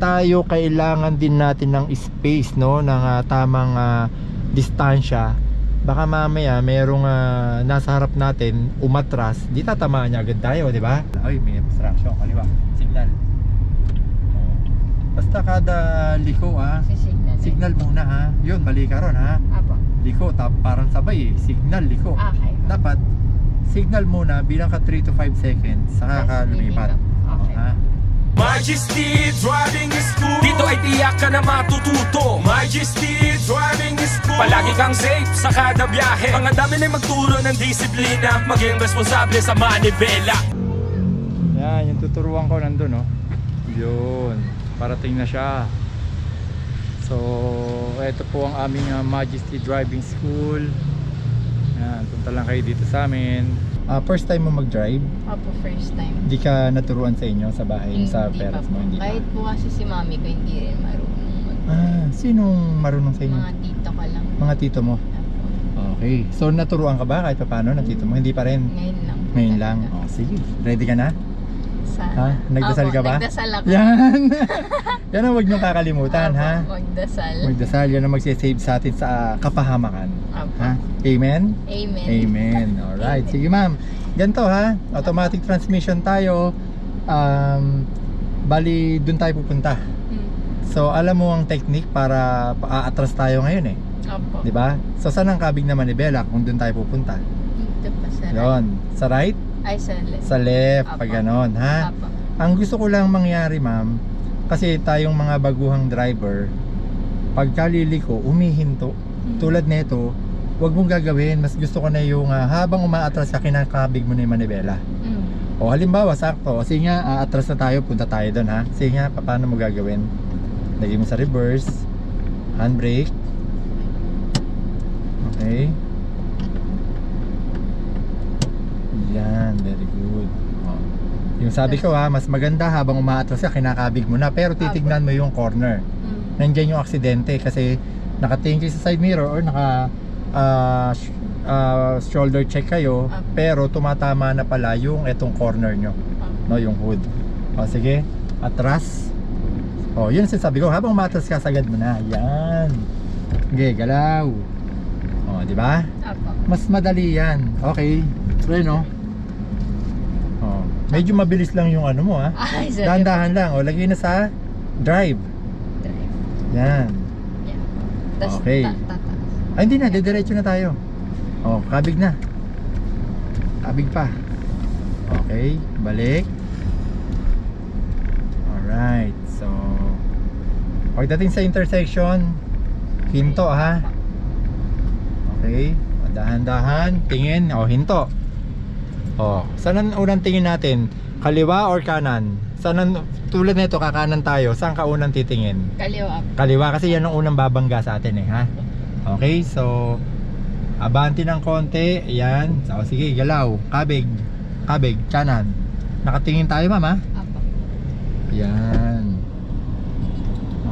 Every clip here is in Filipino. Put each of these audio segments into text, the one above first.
tayo kailangan din natin ng space, no, ng tamang distansya. Baka mamaya merong nasa harap natin umatras, di tatamaan niya agad tayo, di ba? Ay, may obstruction, kaliwa, signal. Basta kada liko signal muna ha. Yun, mali ka ron ha. Apo. Liko, parang sabay signal, liko. Okay. Dapat signal muna, bilang ka 3 to 5 seconds saka ka lumipat. Okay. Ha? Majesty Driving School. Dito ay tiyak ka na matututo. Majesty Driving School. Palagi kang safe sa kada biyahe. Mga dami na magturo ng disiplina. Maging responsable sa manibela. Yan, yung tuturuan ko nandun, no? Yun, parating na siya. So, ito po ang aming Majesty Driving School. Yan, punta lang kayo dito sa amin. First time mo mag-drive? Opo, first time. Hindi ka naturuan sa inyo, sa bahay, sa parents mo? Hindi pa. Kahit po kasi si mami ko hindi rin marunong. Sinong marunong sa inyo? Mga tito ka lang. Mga tito mo? Opo. Okay. So, naturuan ka ba kahit paano ng tito mo? Hindi pa rin? Ngayon lang. Ngayon lang? Oh, sige. Ready ka na? Ha? Nagdasal Opo, ka ba? Nagdasal ako. Yan! Yan ang huwag niyong kakalimutan, Opo, ha? Magdasal. Magdasal, yan ang magsisave sa atin sa kapahamakan. Opo. Ha? Amen? Amen. Amen. Alright. Sige ma'am. Ganito ha. Automatic transmission tayo. Bali, dun tayo pupunta. So, alam mo ang technique para aatras tayo ngayon eh. Opo. Diba? So, saan ang kabig na manibela kung dun tayo pupunta? Dito pa sa right. Yon. Sa right? Ay, sa left. Sa left. Opo. Pag ganon ha. Opo. Ang gusto ko lang mangyari ma'am, kasi tayong mga baguhang driver, pagkaliliko, umihinto. Tulad nito, wag mong gagawin. Mas gusto ko na yung habang umaatras ka, kinakabig mo na yung manibela. O halimbawa, sakto, sige nga, aatras na tayo, punta tayo doon ha. Sige nga, paano mo gagawin? Lagay mo sa reverse, handbrake. Okay. Yan, very good. Yung sabi ko ha, mas maganda habang umaatras ka, kinakabig mo na, pero titignan mo yung corner. Nandiyan yung aksidente kasi nakatingin kayo sa side mirror or naka shoulder check kayo, pero tumatama na pala yung etong corner nyo, no, yung hood. O sige, atras. O yun sinasabi ko, habang umatras ka, sagad mo na. Yan. Okay, galaw. O, di ba? Mas madali yan. Okay, preno. O, medyo mabilis lang yung ano mo ha. Dahan-dahan lang. O, lagay na sa drive. Yan. Okay. Ay, hindi na, didiretso na tayo. O, kabig na. Kabig pa. Okay, balik. Alright, so pagdating sa intersection, hinto ha. Okay, dahan-dahan, tingin, o hinto. O, saan ang unang tingin natin? Kaliwa or kanan? Saan tulad nito, kakanan tayo, saan ka unang titingin? Kaliwa. Kaliwa kasi yan ang unang babangga sa atin eh ha. Okay, so abanti ng konti, ayan. So sige, galaw, kabig, kanan. Nakatingin tayo ma'am ha. Yan.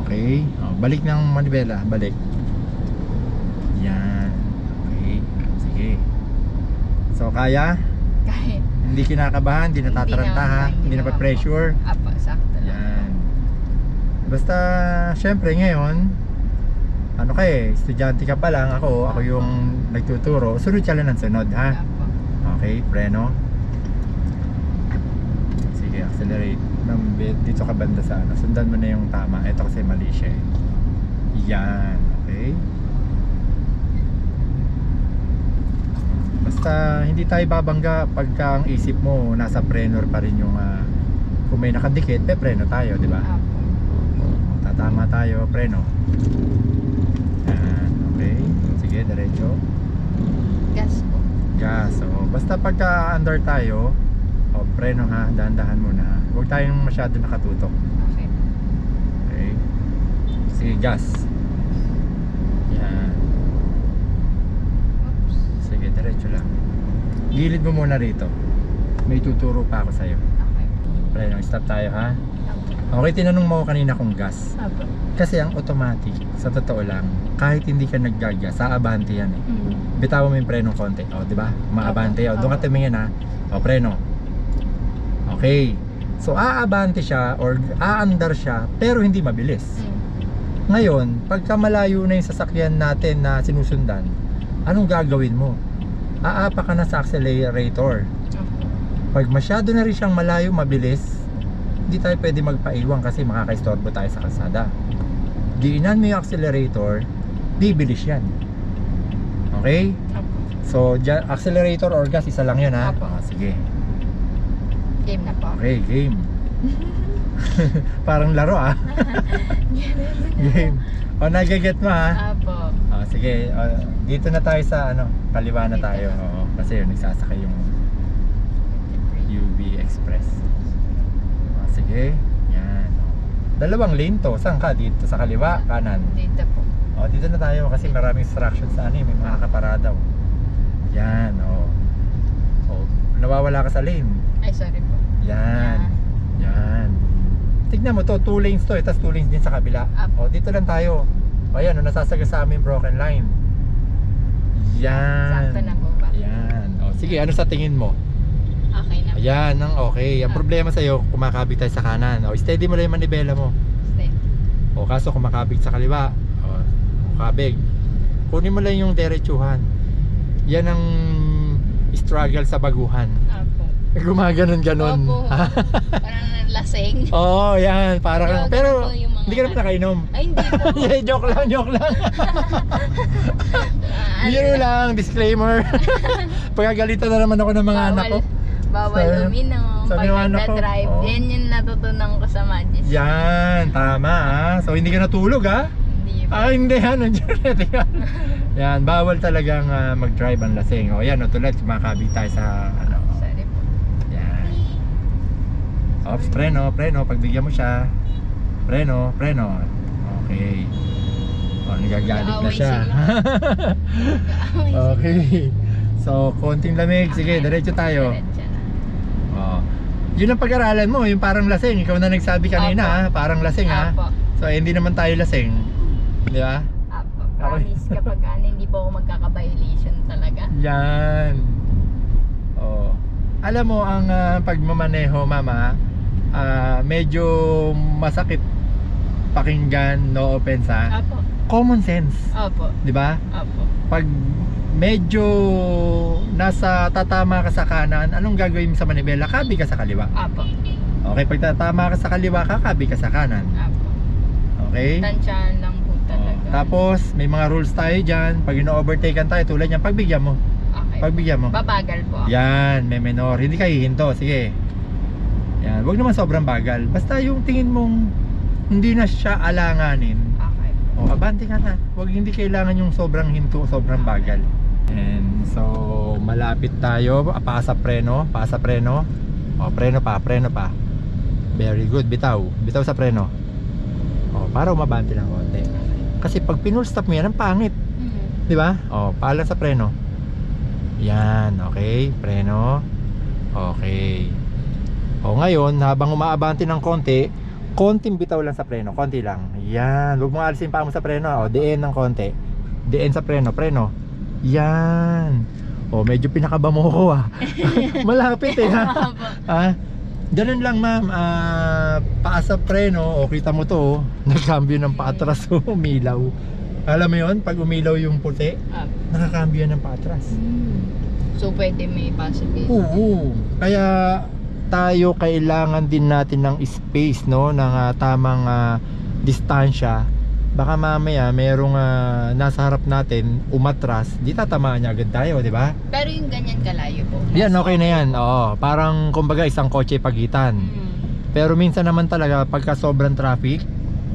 Okay, balik ng manibela, balik. Yan. Okay, sige. So kaya? Kahit. Hindi kinakabahan, hindi natataranta ha, hindi na pa-pressure. Apo, sakto lang. Yan. Basta syempre ngayon, ano ka eh, estudyante ka pa lang, ako yung nagtuturo. Sunod ka lang ng sunod ha. Okay, preno. Sige, accelerate. Dito ka banda sa ano, sundan mo na yung tama. Ito kasi mali siya eh. Yan, okay. Basta hindi tayo babangga pagka ang isip mo nasa preno pa rin yung kung may nakadikit, preno tayo, di ba? Tatama tayo, preno. Yan, okay. Sige, diretso. Gas po. Gas, so basta pagka under tayo, preno ha, dahan-dahan muna. Huwag tayong masyado nakatutok. Okay. Okay. Sige, gas. Yan. Sige, diretso lang. Gilid mo muna rito. May tuturo pa ako sa'yo. Okay. Preno, stop tayo ha. Okay, tinanong mo kanina kung gas. Kasi ang automatic, sa totoo lang, kahit hindi ka naggagas, sa abante yan eh. Bitawan mo yung preno konti. O, di ba? Maabante. O, doon ka tumingin ha. O, preno. Okay. So aabante siya or aandar siya pero hindi mabilis. Ngayon, pagka malayo na yung sasakyan natin na sinusundan, anong gagawin mo? Aapa ka na sa accelerator. Pag masyado na rin siyang malayo, mabilis, hindi tayo pwede magpaiwan kasi makakaistorbo tayo sa kalsada. Diinan mo yung accelerator, bibilis yan. Okay? So, accelerator or gas, isa lang yun ha? Apo. Sige. Game na po. Okay, game. Parang laro ah. Game. O, nagiget mo ha? Apo. Sige, dito na tayo sa ano, kaliwa na Dito tayo. na. Oo, kasi nagsasakay yung UB Express. Sige, yan. Dalawang lane to. Saan ka? Dito sa kaliwa, kanan. Dito po. Dito na tayo kasi maraming instructions sa ano, may mga nakaparada. Yan, nawawala ka sa lane. Ay, sorry po. Yan. Yan. Tignan mo to, 2 lanes to, tapos 2 lanes din sa kabila. Dito lang tayo. Ayan, nasasaga sa amin broken line. Yan. Sakto na po ba? Yan. Sige, ano sa tingin mo? Okay na po. Ayan, ang okay. Ang problema sa'yo, kumakabig tayo sa kanan. Steady mo lang yung manibela mo. Stay. Kaso kumakabig sa kaliwa. Kabig. Kunin mo lang yung diretsuhan. Yan ang struggle sa baguhan. Apo. Gumaganon-ganon. Opo. Parang lasing. Oo, yan. Parang, pero hindi ka naman nakainom. Ay, hindi po. Joke lang. Biro lang, disclaimer. Pagkagalitan na naman ako ng mga anak ko. Bawal uminom. Sabi ng anak ko, Pag-drive, yan yung natutunan ko sa Majesty. Yan, tama so hindi ka natulog Hindi po. hindi yan. Yan, bawal talagang mag-drive ang lasing. Yan, tulad kumakabig tayo sa ano. Sorry po. Yan. Ops, preno, pagbigyan mo siya. Preno. Okay. Nagagalit na siya. Okay. So, konting lamig. Sige, diretso tayo. Diretso na. Yun ang pag-aralan mo, yung parang lasing. Ikaw na nagsabi kanina, parang lasing Apo. So, hindi naman tayo lasing. Di ba? Apo. Promise kapag hindi po ako magkaka-violation talaga. Yan. Alam mo, ang pagmamaneho, mama, medyo masakit pakinggan, no offense ha. Apo. Common sense. Opo. Di ba? Opo. Pag medyo nasa tatama ka sa kanan, anong gagawin mo sa manibela? Kabi ka sa kaliwa. Apo. Okay, pag tatama ka sa kaliwa, kakabi ka sa kanan. Apo. Okay? Tansyahan lang po talaga. Tapos, may mga rules tayo dyan. Pag ino-overtaken tayo, tulad yan, pagbigyan mo. Okay. Pagbigyan mo. Babagal po ako. Yan, may menor. Hindi ka hihinto. Sige. Yan, wag naman sobrang bagal. Basta yung tingin mong hindi na siya alanganin. Okay. Abante ka na. Wag hindi kailangan yung sobrang hinto, sobrang bagal. And so, malapit tayo. Pasa preno. Preno pa. Very good. Bitaw sa preno. Para umabante lang konti. Kasi pag pinul stop mo yan, ang pangit. Di ba? Pala sa preno. Yan, okay. Preno. Okay. Ngayon, habang umaabante ng konting bitaw lang sa preno, konti lang. Yan, huwag mo alisin pa mo sa preno. Diin ng konti. Diin sa preno. Yan. Medyo pinakaba mo ko Malapit ha. Ganun lang ma'am. Paa sa preno, kita mo to, nagkambyo ng paatras, umilaw. Alam mo yun, pag umilaw yung puti, nakakambyo ng paatras. So pwede may possibility. Oo. Kaya tayo kailangan din natin ng space, no, ng tamang distansya. Baka mamaya merong nasa harap natin umatras, di tatamaan niya agad tayo, di ba? Pero yung ganyan kalayo po. Yan, okay na yan. Parang kumbaga isang kotse pagitan. Pero minsan naman talaga pagka sobrang traffic,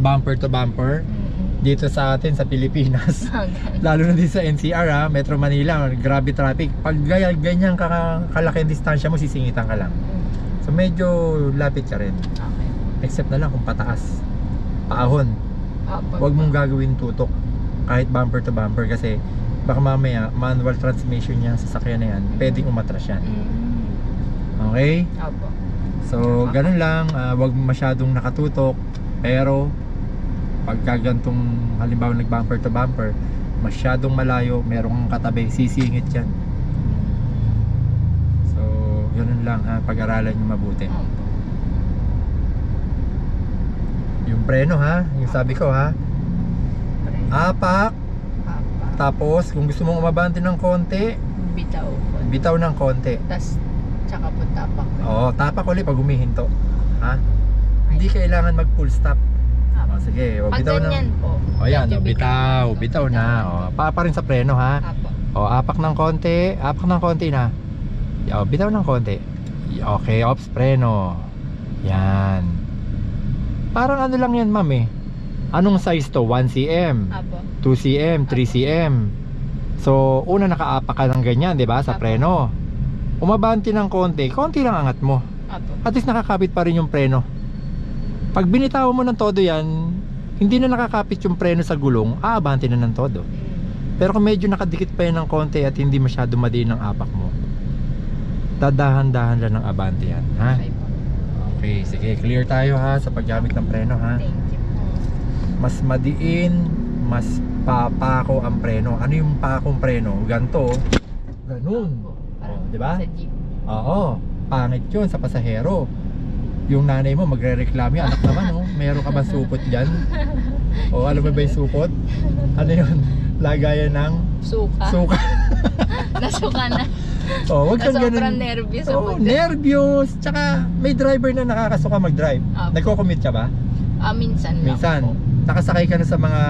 bumper to bumper, dito sa atin sa Pilipinas, lalo na din sa NCR Metro Manila, grabe traffic. Pag ganyan kalaki ang distansya mo, sisingitan ka lang. So medyo lapit ka rin. Okay. Except na lang kung pataas, paahon, huwag mong gagawin tutok kahit bumper to bumper, kasi baka mamaya manual transmission niya sa sasakyan na yan, pwedeng umatras yan. Okay? Opo. So ganun lang, huwag masyadong nakatutok. Pero pagka gantong halimbawa nag bumper to bumper, masyadong malayo, merong katabi, sisingit yan. So ganun lang pag-aralan nyo mabuti. Yung preno ha, yung sabi ko ha. Apak. Tapos kung gusto mong umabante ng konti, Bitaw po. bitaw ng konti. Tas, tsaka po tapak. Oo, tapak ulit pag humihinto. Ha? Hindi kailangan mag full stop. O, sige, o, Pag bitaw na. ganyan po. O yan, medyo o, bitaw na. O, pa rin sa preno ha. Apo. O, apak ng konti na. O, bitaw ng konti. Okay, ops, preno. Yan. Parang ano lang yan, ma'am eh. Anong size to? 1cm, Apo. 2cm, 3cm. So, una nakaapak ka ng ganyan, di ba? Sa Apo. preno. Umabante ng konti lang angat mo. Apo. At least nakakapit pa rin yung preno. Pag binitaw mo ng todo yan, hindi na nakakapit yung preno sa gulong, aabante na ng todo. Pero kung medyo nakadikit pa yan ng konti at hindi masyado madiin ng apak mo, dadahan-dahan lang ng abante yan, ha? Okay po. Okay, sige, clear tayo ha sa paggamit ng preno ha. Thank you po. Mas madiin, mas papako ang preno. Ano yung pakong preno? Ganto, ganun. Apo. Oh, di ba? Sa jeep. Oo, pangit yun sa pasahero. Yung nanay mo magre-reklamo yan, anak naman oh, meron ka ba supot dyan? O alam mo ba yung supot? Ano yun? Lagayan ng Suka. suka. Nasuka na. Oh, wag kang Sobrang ganun. nervous Oh, ako. nervyos. Tsaka may driver na nakakasuka mag-drive. Apo. Nagko-commute ka ba? Minsan lang Minsan. po. Nakasakay ka na sa mga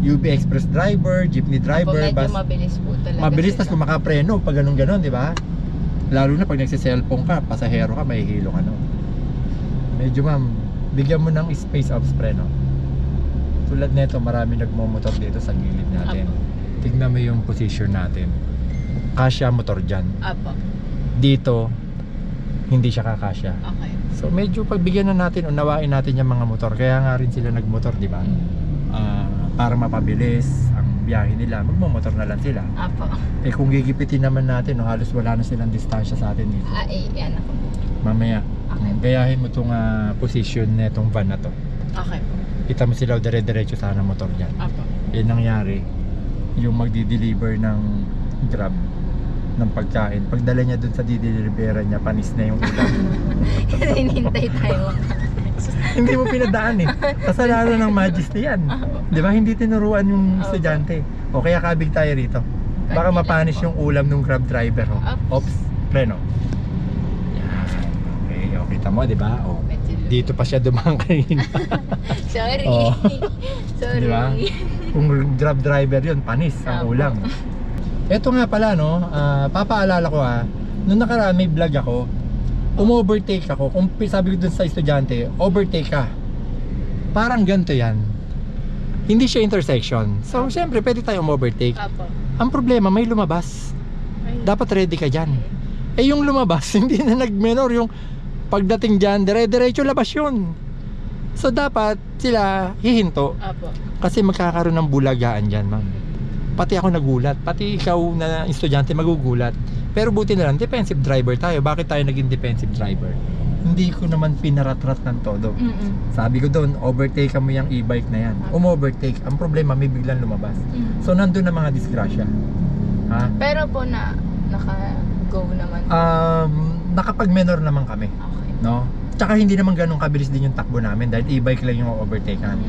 UB Express driver, jeepney driver, Medyo bus. mabilis po talaga. Mabilis, sila. tas kung makapreno pag ganun-ganon, di ba? Lalo na pag nagsiselfone ka, pasahero ka, mahihilo ka no. Medyo ma'am, bigyan mo ng space of preno. Tulad nito, marami nagmomotor dito sa gilid natin. Apo. Tignan mo yung position natin. Kasya motor dyan. Apo. Dito, hindi siya kakasya. Okay. So medyo pagbigyan na natin, unawain natin yung mga motor. Kaya nga rin sila nagmotor, di ba? Para mapabilis ang biyahe nila, magmomotor na lang sila. Apo. Eh kung gigipitin naman natin, no, halos wala na silang distansya sa atin dito. Yan ako. Mamaya, Okay. gayahin mo itong position na itong van na to. Okay po. Kita mo sila dire-diretso sana motor dyan. Apo. Yan nangyari, yung magdi-deliver ng Grab ng pagkain. Pagdala niya dun sa dideliveran niya, panis na yung ulam. Hinintay tayo. Hindi mo pinadaan eh. Kasalanan ng Majesty yan. Di ba? Hindi tinuruan yung estudyante. O kaya kabig tayo rito. Baka mapanis yung ulam ng Grab driver. Oh. Oops, preno. Yan. Okay, o kita mo, di ba? O, dito pa siya dumaan kanina. Sorry. Oh. Sorry. Di ba? Kung Grab driver yun, panis ang Apo. ulam. Ito nga pala no, papaalala ko nung nakaraan may vlog ako, umovertake ako. Kung sabi ko dun sa estudyante, overtake ka. Parang ganito yan. Hindi siya intersection. So syempre pwede tayo umovertake. Apo. Ang problema may lumabas. Ay. Dapat ready ka dyan. Eh yung lumabas, hindi na nag-menor. Yung pagdating dyan, dire-diretso labas yun. So dapat sila hihinto. Apo. Kasi magkakaroon ng bulagaan dyan, ma'am. Pati ako nagulat, pati ikaw na estudyante magugulat. Pero buti na lang, defensive driver tayo. Bakit tayo naging defensive driver? Hindi ko naman pinaratrat ng todo. Sabi ko doon, overtake mo yung e-bike na yan. Umovertake, ang problema may biglang lumabas. So nandun na mga disgrasya. Ha? Pero po naka-go naman. Nakapag-menor naman kami, Okay. no? Tsaka hindi naman ganun kabilis din yung takbo namin dahil e-bike lang yung overtakean.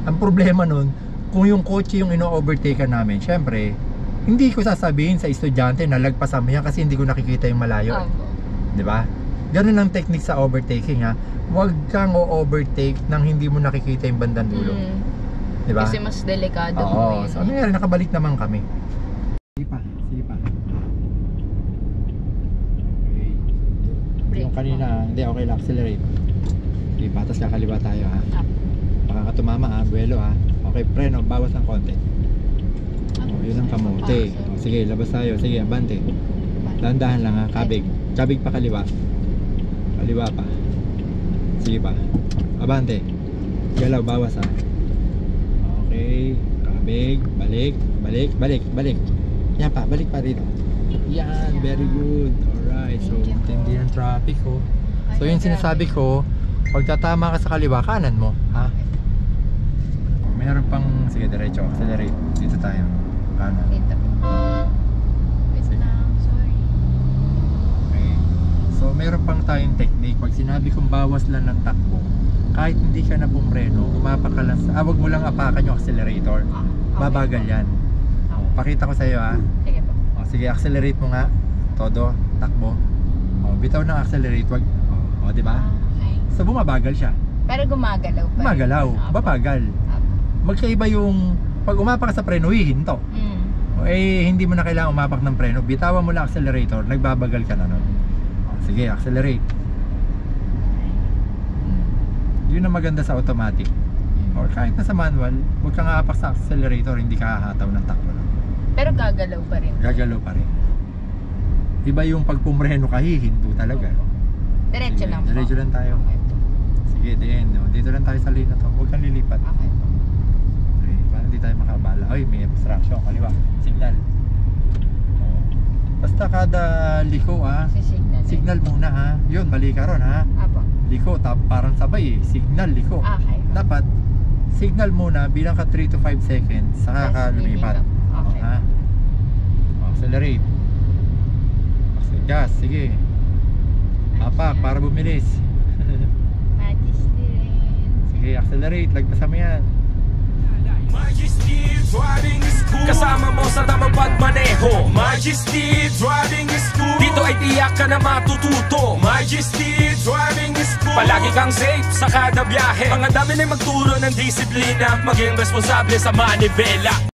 Ang problema nun, kung yung kotse yung ino-overtakean namin, syempre, hindi ko sasabihin sa estudyante na lagpasan mo yan kasi hindi ko nakikita yung malayo. Apo. Di ba? Ganun ang technique sa overtaking ha. Huwag kang o-overtake nang hindi mo nakikita yung bandang dulo. Di ba? Kasi mas delikado po Oo. yun. So ano nangyari? Nakabalik naman kami. Sige pa. Sige pa. Okay. Brake Yung kanina, hindi okay lang. Accelerate. Sige pa. Tapos kakaliwa tayo ha. Apo. Baka ka tumama ha. Buwelo ha. Okay, preno. Bawas ng konti. Oh, yun ang kamote. Oh, sige, labas tayo. Sige, abante. Dahan-dahan lang ha. Kabig. Kabig pa kaliwa. Kaliwa pa. Sige pa. Abante. Galaw, bawas ha. Okay. Kabig. Balik. Balik. Balik. Balik. Yan pa. Balik pa rito. Yan. Very good. Alright. So, tindi ng traffic oh. So, yung sinasabi ko, pag tatama ka sa kaliwa, kanan mo. Ha? Mayroon pang, sige, diretso. Accelerate. Dito tayo. Kanan. Dito po. Wait lang. Sorry. Okay. So, meron pang tayong technique. Pag sinabi kong bawas lang ng takbo, kahit hindi ka na pumreno, umapak ka lang wag mo lang apakan yung accelerator. Okay. Babagal yan. Okay. Pakita ko sa iyo ha. Sige po. Sige, accelerate mo nga. Todo, takbo. Bitaw ng accelerate, wag. Di ba? Okay. So bumabagal siya. Pero gumagalaw pa rin. Gumagalaw, babagal. Magkaiba yung pag umapak ka sa preno, hihinto. Hindi mo na kailangan umapak ng preno. Bitawan mo lang accelerator, nagbabagal ka na nun. Sige, accelerate. Yun ang maganda sa automatic. Or kahit na sa manual, huwag kang aapak sa accelerator, hindi ka hahataw ng takbo lang. Pero gagalaw pa rin. Gagalaw pa rin. Iba yung pag pumreno ka, hihinto talaga. Diretso Sige, lang po. diretso lang tayo. Okay po. Sige, dito lang tayo sa lane na to. Huwag kang lilipat. Okay po. Okay, parang hindi tayo makabala. Ay, may obstruction, kaliwa. Signal. Basta kada liko Signal. signal muna ha. Yun, mali ka ron ha. Apo. Liko, parang sabay signal, liko. Okay. Dapat signal muna, bilang ka 3 to 5 seconds saka ka Tapos lumipat. Okay. Ha? Accelerate. Gas, sige. Apak, para bumilis. Majesty rin. Sige, accelerate, lagpasan mo yan. Majesty Driving School, kasama mo sa tamang pagmaneho. Majesty Driving School, dito ay tiyak ka na matututo. Majesty Driving School, palagi kang safe sa kada biyahe. Ang dami na magturo ng disiplina, maging responsable sa manibela.